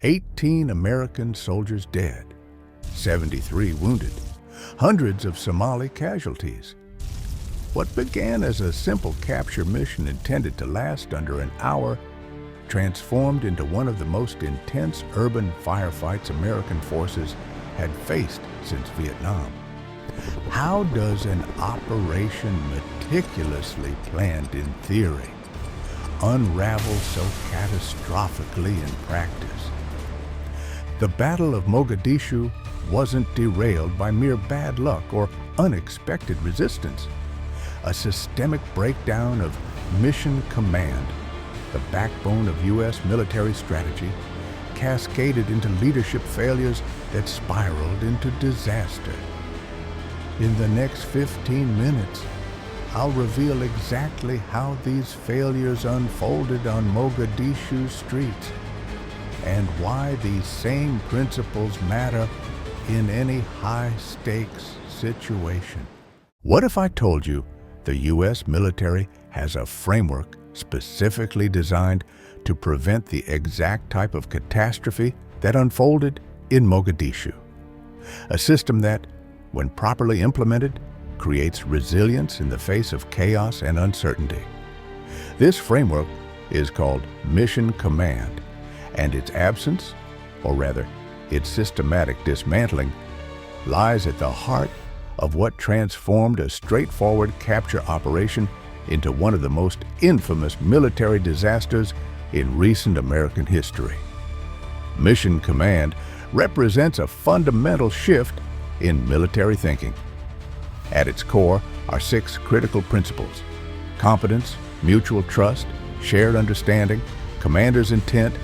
18 American soldiers dead, 73 wounded, hundreds of Somali casualties. What began as a simple capture mission intended to last under an hour transformed into one of the most intense urban firefights American forces had faced since Vietnam. How does an operation meticulously planned in theory unravel so catastrophically in practice? The Battle of Mogadishu wasn't derailed by mere bad luck or unexpected resistance. A systemic breakdown of mission command, the backbone of U.S. military strategy, cascaded into leadership failures that spiraled into disaster. In the next 15 minutes, I'll reveal exactly how these failures unfolded on Mogadishu's streets and why these same principles matter in any high-stakes situation. What if I told you the U.S. military has a framework specifically designed to prevent the exact type of catastrophe that unfolded in Mogadishu? A system that, when properly implemented, creates resilience in the face of chaos and uncertainty. This framework is called Mission Command, and its absence, or rather, its systematic dismantling, lies at the heart of what transformed a straightforward capture operation into one of the most infamous military disasters in recent American history. Mission Command represents a fundamental shift in military thinking. At its core are 6 critical principles: competence, mutual trust, shared understanding, commander's intent,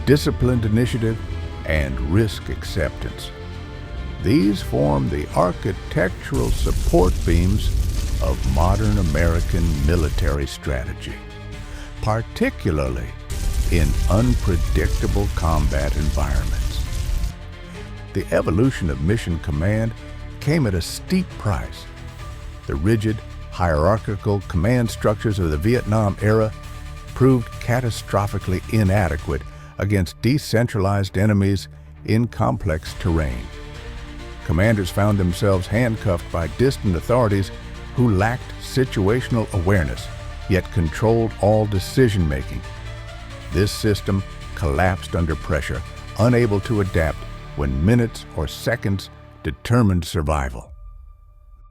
disciplined initiative, and risk acceptance. These form the architectural support beams of modern American military strategy, particularly in unpredictable combat environments. The evolution of Mission Command came at a steep price. The rigid, hierarchical command structures of the Vietnam era proved catastrophically inadequate against decentralized enemies in complex terrain. Commanders found themselves handcuffed by distant authorities who lacked situational awareness, yet controlled all decision-making. This system collapsed under pressure, unable to adapt when minutes or seconds determined survival.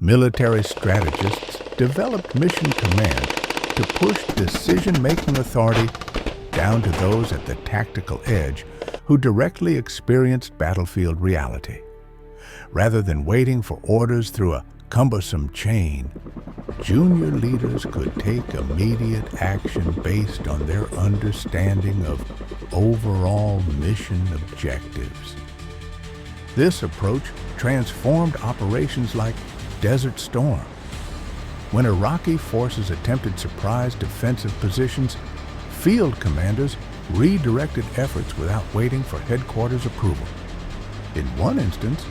Military strategists developed Mission Command to push decision-making authority down to those at the tactical edge who directly experienced battlefield reality. Rather than waiting for orders through a cumbersome chain, junior leaders could take immediate action based on their understanding of overall mission objectives. This approach transformed operations like Desert Storm. When Iraqi forces attempted surprise defensive positions, field commanders redirected efforts without waiting for headquarters approval. In one instance,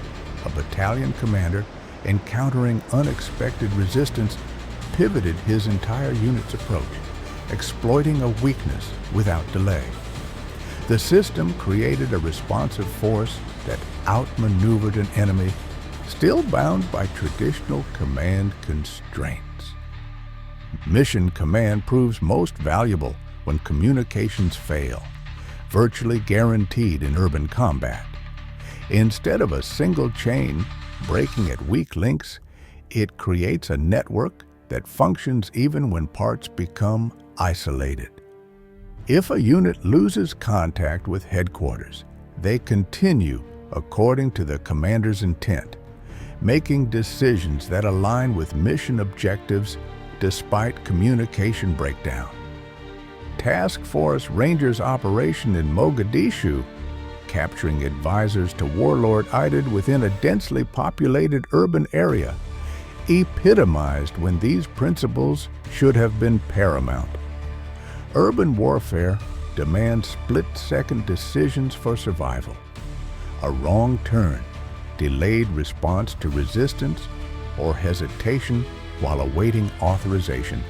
a battalion commander, encountering unexpected resistance, pivoted his entire unit's approach, exploiting a weakness without delay. The system created a responsive force that outmaneuvered an enemy still bound by traditional command constraints. Mission Command proves most valuable when communications fail, virtually guaranteed in urban combat. Instead of a single chain breaking at weak links, it creates a network that functions even when parts become isolated. If a unit loses contact with headquarters, they continue according to the commander's intent, making decisions that align with mission objectives despite communication breakdown. Task Force Rangers' operation in Mogadishu, capturing advisors to Warlord Aidid within a densely populated urban area, epitomized when these principles should have been paramount. Urban warfare demands split-second decisions for survival. A wrong turn, delayed response to resistance, or hesitation while awaiting authorization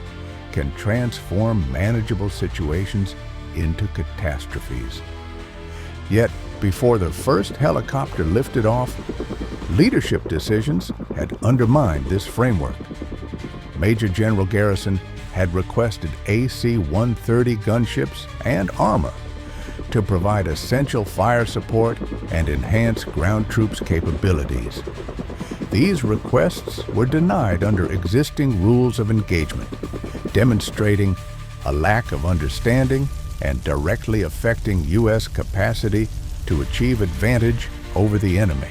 can transform manageable situations into catastrophes. Yet, before the first helicopter lifted off, leadership decisions had undermined this framework. Major General Garrison had requested AC-130 gunships and armor to provide essential fire support and enhance ground troops' capabilities. These requests were denied under existing rules of engagement, demonstrating a lack of understanding and directly affecting U.S. capacity to achieve advantage over the enemy.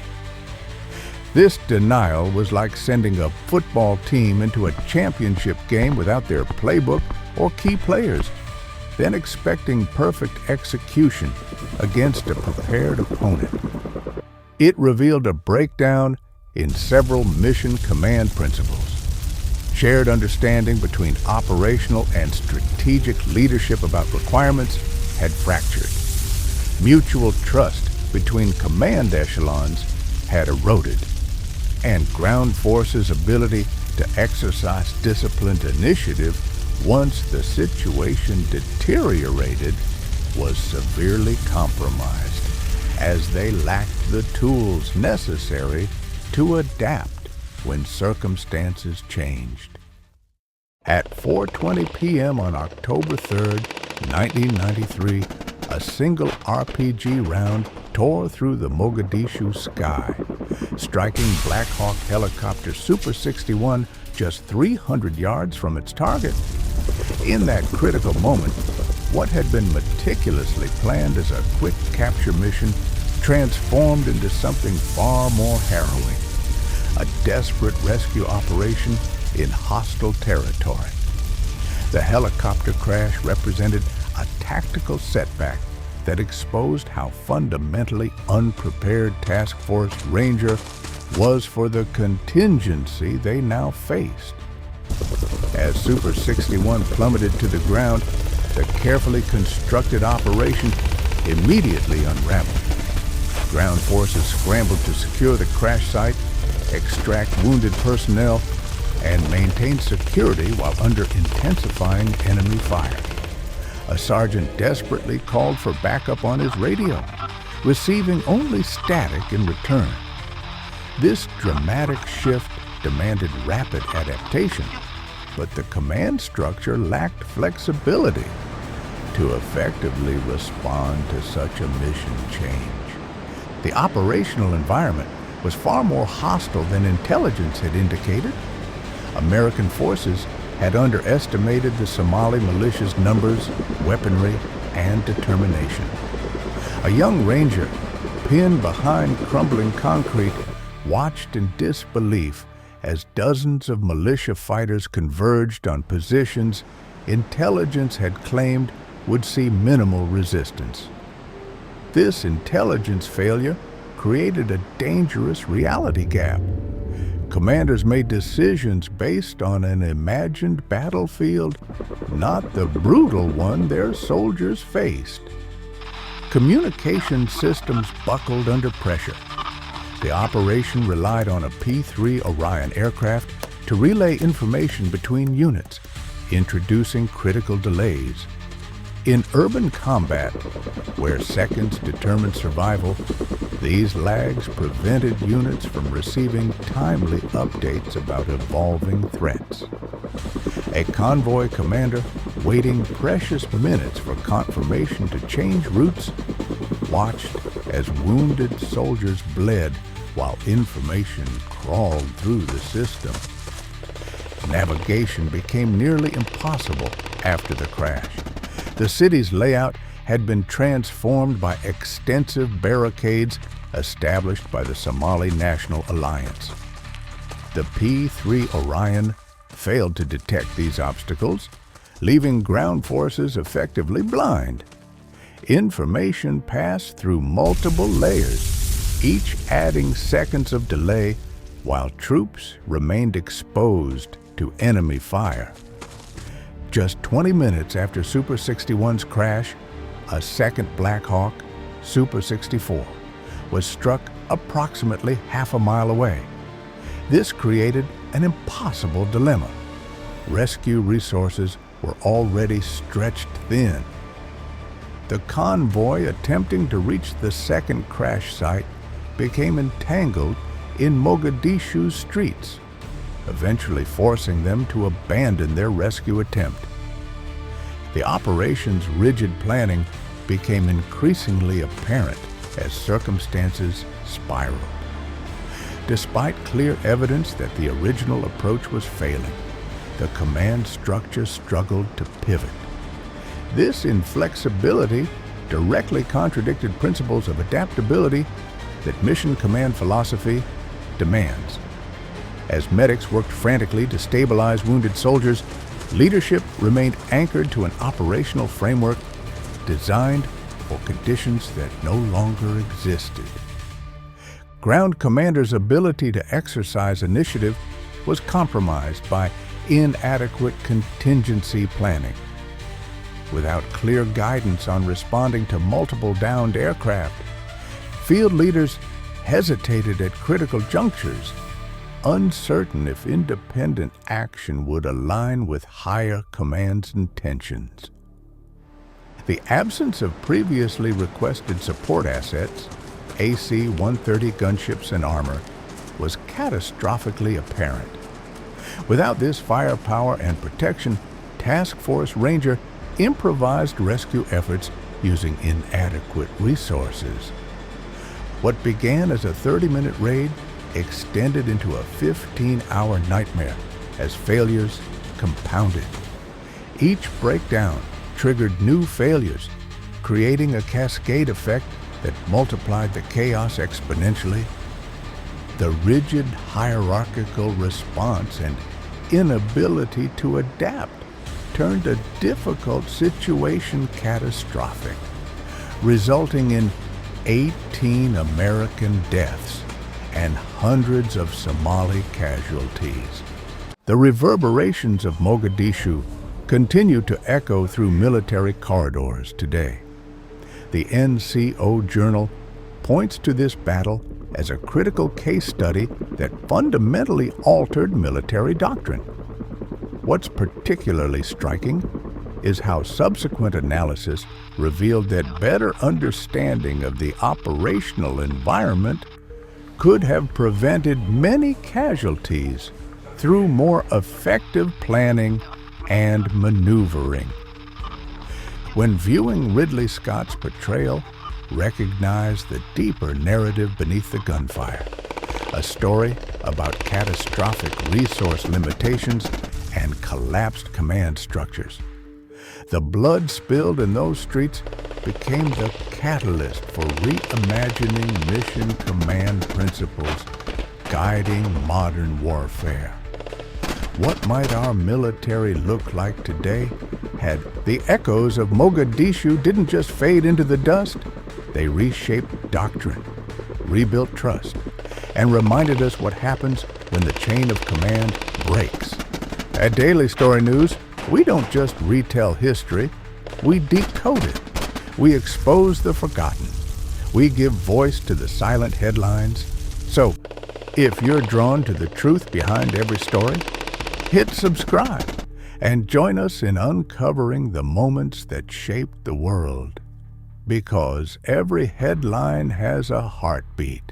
This denial was like sending a football team into a championship game without their playbook or key players, then expecting perfect execution against a prepared opponent. It revealed a breakdown in several mission command principles. Shared understanding between operational and strategic leadership about requirements had fractured. Mutual trust between command echelons had eroded, and ground forces' ability to exercise disciplined initiative once the situation deteriorated was severely compromised, as they lacked the tools necessary to adapt when circumstances changed. At 4:20 p.m. on October 3, 1993, a single RPG round tore through the Mogadishu sky, striking Black Hawk helicopter Super 61 just 300 yards from its target. In that critical moment, what had been meticulously planned as a quick capture mission transformed into something far more harrowing. A desperate rescue operation in hostile territory. The helicopter crash represented a tactical setback that exposed how fundamentally unprepared Task Force Ranger was for the contingency they now faced. As Super 61 plummeted to the ground, the carefully constructed operation immediately unraveled. Ground forces scrambled to secure the crash site, extract wounded personnel, and maintain security while under intensifying enemy fire. A sergeant desperately called for backup on his radio, receiving only static in return. This dramatic shift demanded rapid adaptation, but the command structure lacked flexibility to effectively respond to such a mission change. The operational environment was far more hostile than intelligence had indicated. American forces had underestimated the Somali militia's numbers, weaponry, and determination. A young ranger, pinned behind crumbling concrete, watched in disbelief as dozens of militia fighters converged on positions intelligence had claimed would see minimal resistance. This intelligence failure created a dangerous reality gap. Commanders made decisions based on an imagined battlefield, not the brutal one their soldiers faced. Communication systems buckled under pressure. The operation relied on a P-3 Orion aircraft to relay information between units, introducing critical delays. In urban combat, where seconds determine survival, these lags prevented units from receiving timely updates about evolving threats. A convoy commander, waiting precious minutes for confirmation to change routes, watched as wounded soldiers bled while information crawled through the system. Navigation became nearly impossible after the crash. The city's layout had been transformed by extensive barricades established by the Somali National Alliance. The P-3 Orion failed to detect these obstacles, leaving ground forces effectively blind. Information passed through multiple layers, each adding seconds of delay, while troops remained exposed to enemy fire. Just 20 minutes after Super 61's crash, a second Black Hawk, Super 64, was struck approximately half a mile away. This created an impossible dilemma. Rescue resources were already stretched thin. The convoy attempting to reach the second crash site became entangled in Mogadishu's streets, eventually forcing them to abandon their rescue attempt. The operation's rigid planning became increasingly apparent as circumstances spiraled. Despite clear evidence that the original approach was failing, the command structure struggled to pivot. This inflexibility directly contradicted principles of adaptability that mission command philosophy demands. As medics worked frantically to stabilize wounded soldiers, leadership remained anchored to an operational framework designed for conditions that no longer existed. Ground commanders' ability to exercise initiative was compromised by inadequate contingency planning. Without clear guidance on responding to multiple downed aircraft, field leaders hesitated at critical junctures, uncertain if independent action would align with higher command's intentions. The absence of previously requested support assets, AC-130 gunships and armor, was catastrophically apparent. Without this firepower and protection, Task Force Ranger improvised rescue efforts using inadequate resources. What began as a 30-minute raid extended into a 15-hour nightmare as failures compounded. Each breakdown triggered new failures, creating a cascade effect that multiplied the chaos exponentially. The rigid hierarchical response and inability to adapt turned a difficult situation catastrophic, resulting in 18 American deaths and hundreds of Somali casualties. The reverberations of Mogadishu continue to echo through military corridors today. The NCO Journal points to this battle as a critical case study that fundamentally altered military doctrine. What's particularly striking is how subsequent analysis revealed that better understanding of the operational environment could have prevented many casualties through more effective planning and maneuvering. When viewing Ridley Scott's portrayal, recognize the deeper narrative beneath the gunfire, a story about catastrophic resource limitations and collapsed command structures. The blood spilled in those streets became the catalyst for reimagining mission command principles guiding modern warfare. What might our military look like today had the echoes of Mogadishu didn't just fade into the dust? They reshaped doctrine, rebuilt trust, and reminded us what happens when the chain of command breaks. At Daily Story News, we don't just retell history, we decode it. We expose the forgotten. We give voice to the silent headlines. So, if you're drawn to the truth behind every story, hit subscribe and join us in uncovering the moments that shaped the world. Because every headline has a heartbeat.